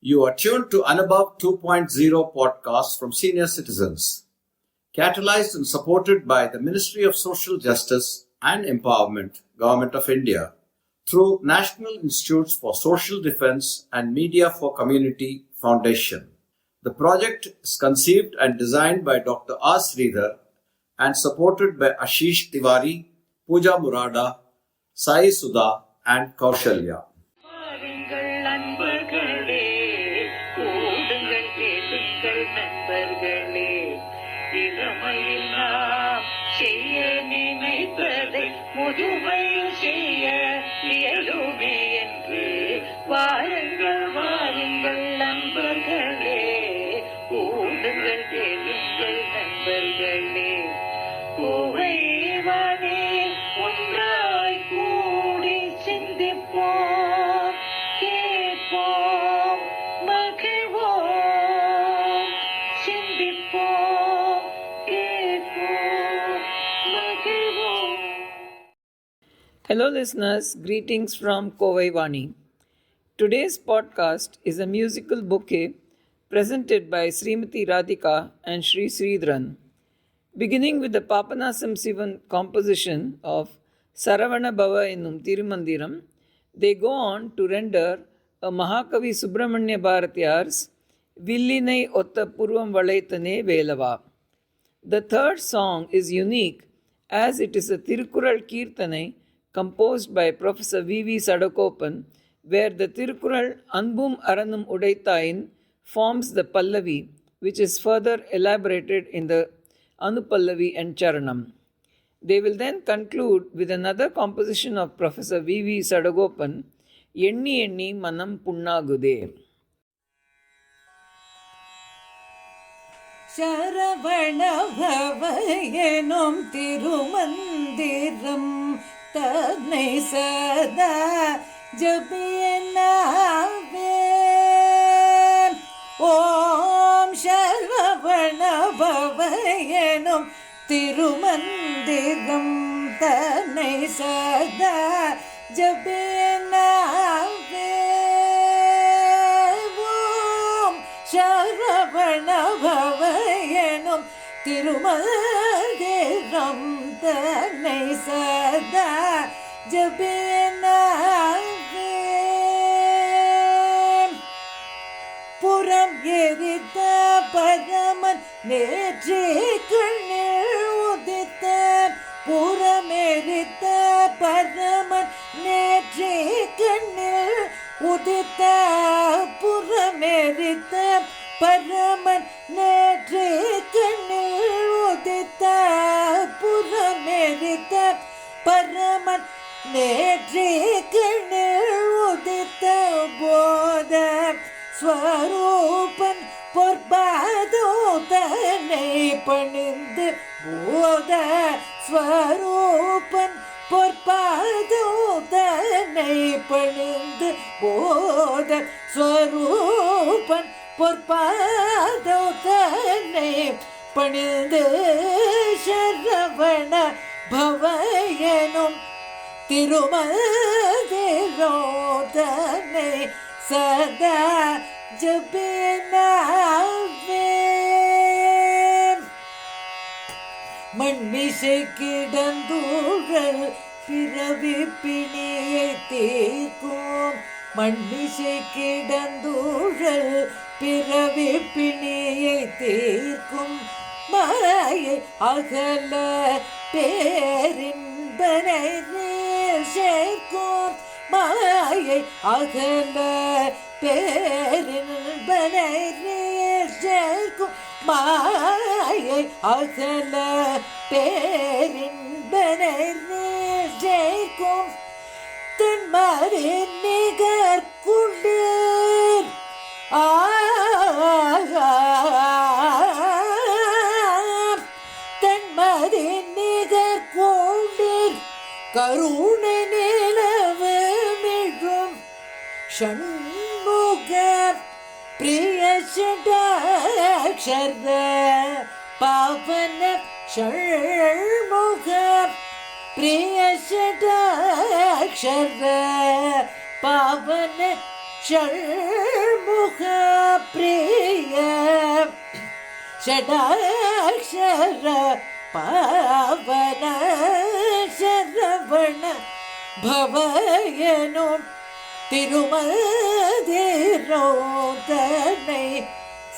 You are tuned to Anubhav 2.0 podcast from senior citizens, catalyzed and supported by the Ministry of Social Justice and Empowerment, Government of India, through National Institutes for Social Defense and Media for Community Foundation. The project is conceived and designed by Dr. R. Sridhar and supported by Ashish Tiwari, Pooja Murada, Sai Sudha and Kaushalya. முதுமையில் செய்ய இயலுமே என்று வாருங்கள் வாருங்கள் நண்பர்களே, கூடுங்கள் கேளுங்கள் நண்பர்களே. கூவைவானே ஒன்றாய் கூடி சிந்திப்போம், கேட்போம், மகிழ்வோம். சிந்திப்போம், கேட்போம், மகிழ்வோம். Hello listeners, greetings from Kovai Vani. Today's podcast is a musical bouquet presented by Srimati Radhika and Sri Sridharan. Beginning with the Papanasam Sivan composition of Saravana Bhava Ennum Tirumandiram, they go on to render a Mahakavi Subramanya Bharatiyar's Villinai Otta Purvam Valaitane Velava. The third song is unique as it is a Tirukural Kirtanai composed by Professor V.V. Sadakopan, where the Tirukural Anbum Aranum Udaithayin forms the Pallavi, which is further elaborated in the Anupallavi and Charanam. They will then conclude with another composition of Professor V.V. Sadakopan, Enni Enni Manam Punnagude. Saravana Bhava Ennum Tirumandiram தன்னை சதா ஜபியனாவேன். ஓம் சரவண பவ எனும் திருமந்திரம் தன்னை சதா ஜபியனாவேன். ஓம் சரவண பவ எனும் திருமந்திரம் தன்னை சதா ஜபியனாவேன். புறம் எரித்த பரமன் நேற்றே கண்ணில் உதித்த, புறம் எரித்த பரமன் நேற்றே கண்ணில் உதித்த, புறம் எரித்த பரமன் நேற்றே கண்ணில் உதித்த, புறம் எரித்த பரமன் நேற்றே கண்ணில் உதித்த, போத ஸ்வரூபன் பொற்பாதோ தன்னை பணிந்து, போத ஸ்வரூபன் பொற்பாதோ தன்னை பணிந்து, போத ஸ்வரூபன் பொற்பாதோ தன்னை பணிந்து, சரவண பவ எனும் திருமந்திரோ தன்னை சதா ஜபியனாவேன். மண்மிசை கிடந்தூழல் பிறவி பிணியை தீர்க்கும், மண்மிசை கிடந்தூழல் பிறவி பிணியை தீர்க்கும், மாயை அகல பேரின்பனை நீர் சேர்க்கும், மாயை அகல பேரின்பனை நீர் சேர்க்கும், மாயை அகல பேரின்பனை நீர் சேர்க்கும், தென்மறை நிகர் குளிர் தென்மறை நிகர் குளிர் கருணை நிலவு மிகும் ஷண்முக பிரிய ஷடாக்ஷர பாவன ஷண்முக பிரிய ஷடாக்ஷர பாவன ஷண்முக ஷடாக்ஷர பாவன சரவண பவயனும் திருமதிரோதனை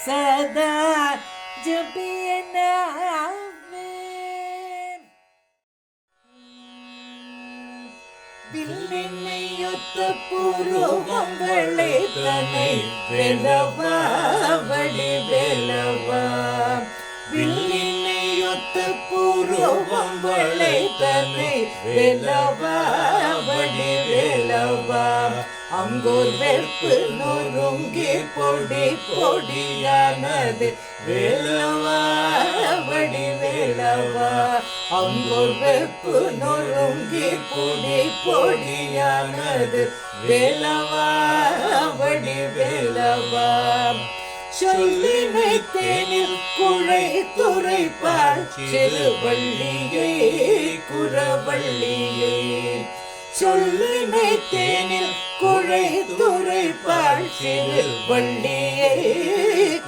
சதா ஜபியனாவே. வில்லினையொத்த புருவங்களை தன்னை வெலவா வடி வெலவா. வில்லினையொத்த புருவங்களை தன்னை வெலவா வடி வெலவா. அங்கோர் வெற்பு நொறுங்கி பொடி பொடியானது வேலவா வடி வேலவா. அங்கோர் வெற்பு நொறுங்கி பொடி பொடியானது வேலவா வடி வேலவா. சொல்லினை தேனில் குழை துறைப்பாள் சிறுவள்ளியை குறவள்ளியை. சொல்லினை தேனில் குழை துறைப்பாள் சிறுவள்ளியை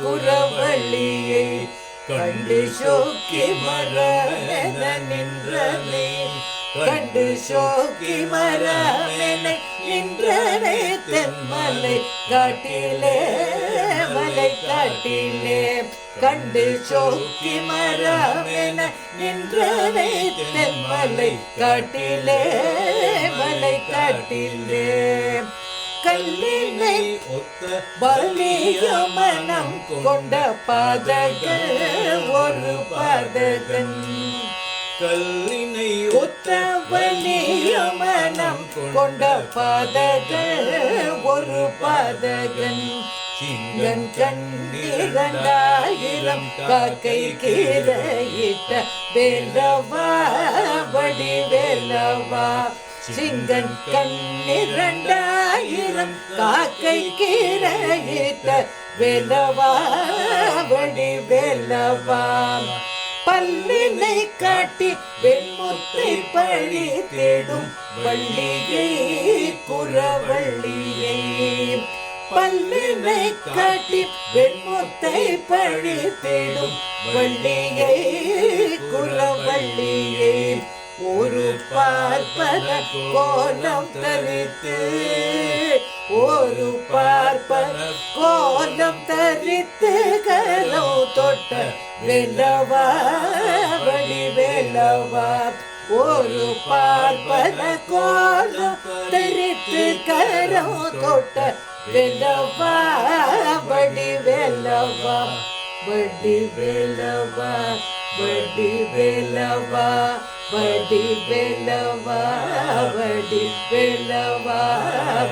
குறவள்ளியை. கண்டு சோக்கி மரமென நின்றனை கண்டு சோக்கி மரமென நின்றனை தென்மலை காட்டிலே மலை காட்டிலே. கண்டு சோக்கி மரமென நின்றனை தென்மலை காட்டிலே மலை காட்டிலே. கல்லினை ஒத்த பலிய மனம் கொண்ட பாதகன் ஒரு பாதகன். கல்லினை ஒத்த பலிய மனம் கொண்ட பாதகன் ஒரு பாதகன். சிங்கன் கண்ணிரண்டாயிரம் காக்கை கீரையிட்ட வேலவா வடி வேலவா. சிங்கன் கண்ணிரண்டாயிரம் காக்கை கீரையிட்ட வேலவா வடி வேலவா. பல்லினை காட்டி வெண்முத்தை பழி தேடும் வள்ளியை குறவள்ளியை. பல்லினை காட்டி வெண்முத்தை பழி தேடும் வள்ளியை குறவள்ளியை. ஒரு பார்ப்பன கோலம் தரித்து ஒரு பார்ப்பன கோலம் தரித்து கரோ தொட்ட வேலவா வடி வேலவா. ஒரு பார்ப்பன கோலம் தரித்து கரோ தொட்ட வேலவா வடி வேலவா. வடி வேலவா வடி வேலவா வடி வேலவா வடி வேலவா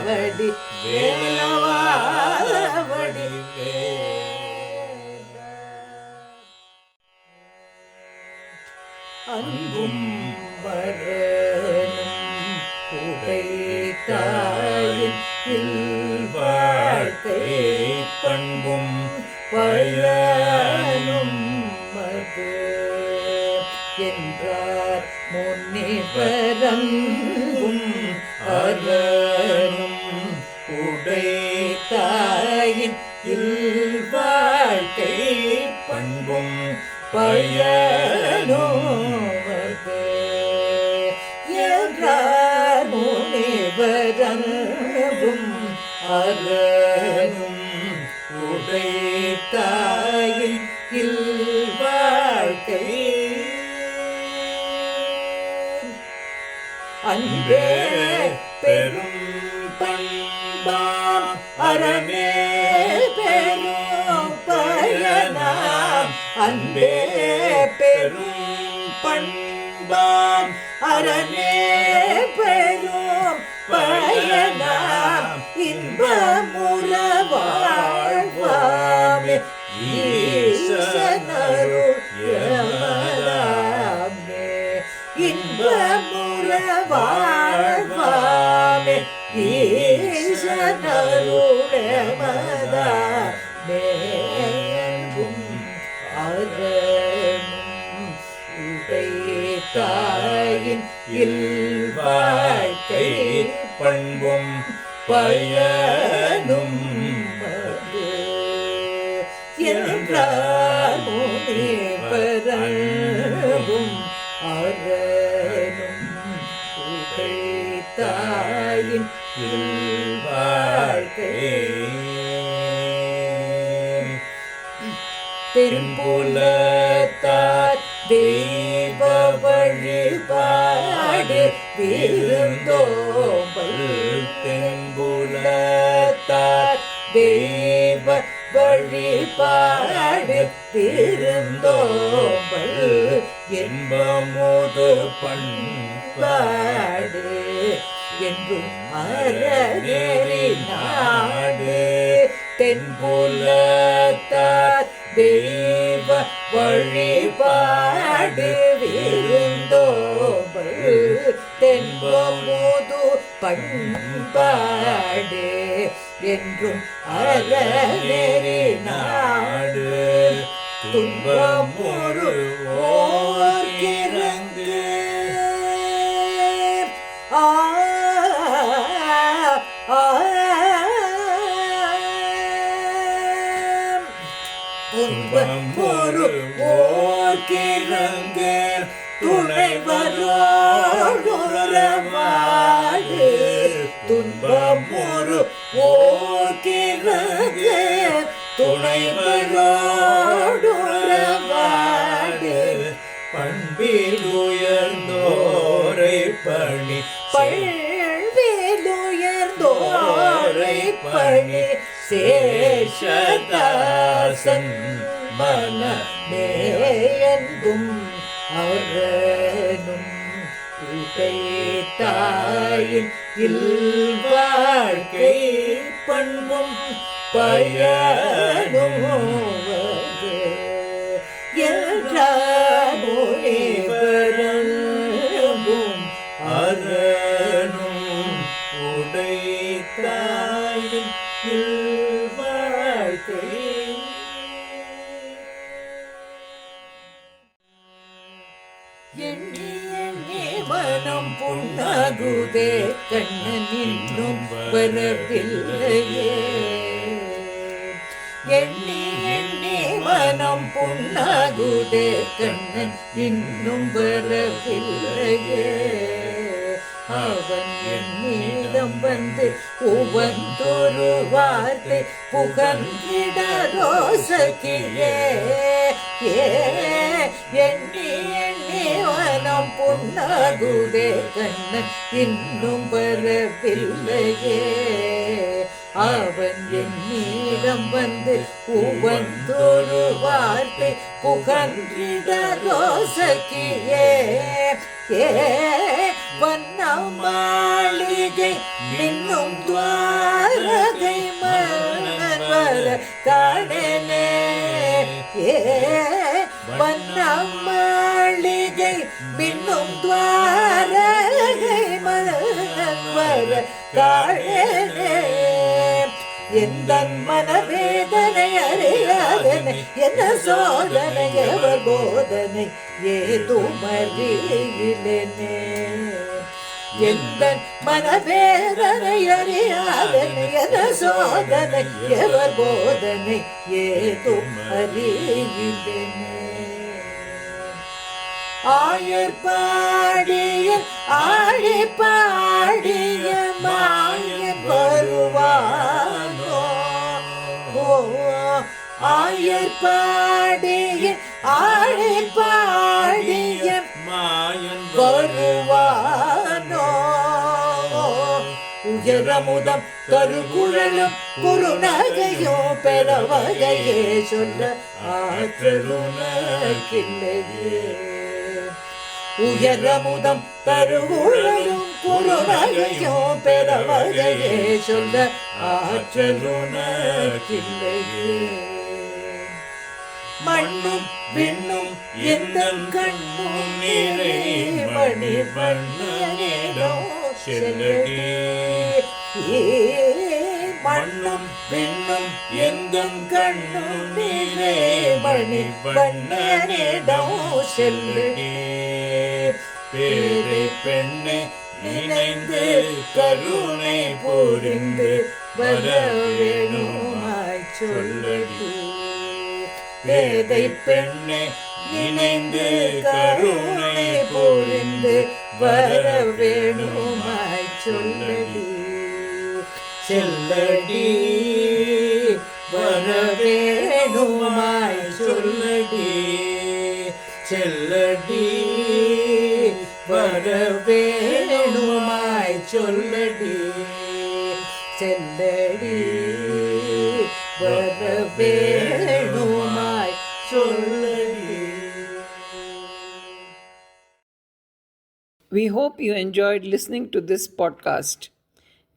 வடி வேலவா வடி வேல. அன்பும் வரனும் உடைத்தாயின் வாழ்க்கை பண்பும் பயனும் மது என்றார் முனிவரன்பும் அரணும் உடைத்தாயின் வாழ்க்கை பண்பும் பயனுமது என்றார் முனிவரன்பும் அரணும் உடைத்தாயின் வாழ்க்கை. அன்பே பெரும் பண்பாம் அரணே பெரும் பயனாம். அன்பே பெரும் பண்பாம் அரணே பெரும் பயனாம். இன்பமுற வாழ்வாமே ஈசனருள் எமதாமே. இன்பமுற வாழ்வாமே ஈசனருள் எமதாமே. அன்பும் அரணும் உடைத்தாயின் வாழ்க்கை பண்பும் பயனும் மது என்றார் முனிவரன்பும் பரவும் அரணும் உடைத்தாயின் வாழ்க்கை தென்புலத்தார் தெய்வ வழிபாடு விருந்தோம்பல் தென்புலத்தார் தெய்வ வழிபாடு விருந்தோம்பல் என்பமுது பண்பாடு என்றும் அறநெறி நாடு தென்புலத்தார் தெய்வ வழிபாடு விருந்தோம்பல் தென்பமுது பண்பாடு என்றும் அறநெறி நாடு துன்பமுறு ஓர்கிறங்கு துன்பமுறு ஓர்கிறங்கு துணைவரோடுறவாடு துன்பமுறு ஓர்கிறங்கு துணைவரோடுறவாடு பண்பில் உயர்ந்தோரை பணி பல்வேலுயர்ந்தோரை பணி சேஷதாசன் மனமேயன்பும் அரணும் உடைத்தாயின் இல்வாழ்க்கை பண்பும் பயனுவது என்றும் அரணும் உடைத்தாயின் இல்வாழ்க்கை எண்ணி எண்ணி மனம் புண்ணாகுதே கண்ணன் இன்னும் வரவில்லையே எண்ணி எண்ணி மனம் புண்ணாகுதே கண்ணன் இன்னும் வரவில்லையே அவன் என்னிடம் வந்து உவந்தொரு வார்த்தை புகழ்ந்திட ரோசகியே எண்ணி எண்ணி மனம் புண்ணாகுதே கண்ணன் இன்னும் வரவில்லையே அவன் என்னிடம் வந்து உவந்தொரு வார்த்தை புகழ்ந்திட ரோசகியே வண்ண மாளிகை மின்னும் துவாரகை மன்னன் வர காணனே வண்ண மாளிகை மின்னும் துவாரகை மன்னன் வர காணனே எந்த மனவேதனை அறியாதனை என்ன சோதனை எவர் போதனை ஏதும் அறியிலேனே எந்த மனவேதனை அறியாதனை என்ன சோதனை எவர் போதனை ஏதும் அறியிலேனே ஆயர் பாடிய ஆடி பாடிய மாயன் வருவானோ ஆயர் பாடிய ஆடி பாடிய மாயன் வருவானோ உயரமுதம் கருகுழலும் குறுநகையோ பெறவகையே சொல்ல ஆற்றலுனக்கில்லையே உயரமுதம் கருகுழலும் குறுநகையோ பெறவகையே சொல்ல ஆற்றலுனக்கில்லையே மண்ணும் விண்ணும் எந்த கண்ணும் நீரை மணி வண்ணனிடம் செல்லடி மண்ணும் விண்ணும் எந்த கண்ணும் நீரை மணி வண்ணனிடம் செல்லடி பேரை பெண்ணை நினைந்து கருணை புரிந்து வர வேணுமாய் சொல்லடி பேதை பெண்ணே நினைந்து கருணை புரிந்து வர வேணுமாய் சொல்லடி செல்லடி வர வேணுமாய் சொல்லடி செல்லடி வர வேணுமாய் சொல்லடி செல்லடி வர வேணுமாய் சொல்லடி. We hope you enjoyed listening to this podcast.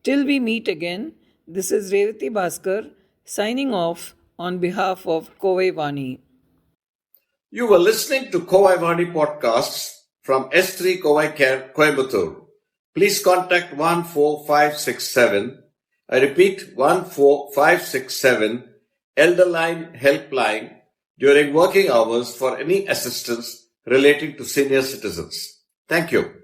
Till we meet again, this is Revati Bhaskar signing off on behalf of Kovai Vani. You were listening to Kovai Vani podcasts from S3 Kovai Care, Coimbatore. Please contact 14567. I repeat 14567 Elderline Helpline during working hours for any assistance relating to senior citizens. Thank you.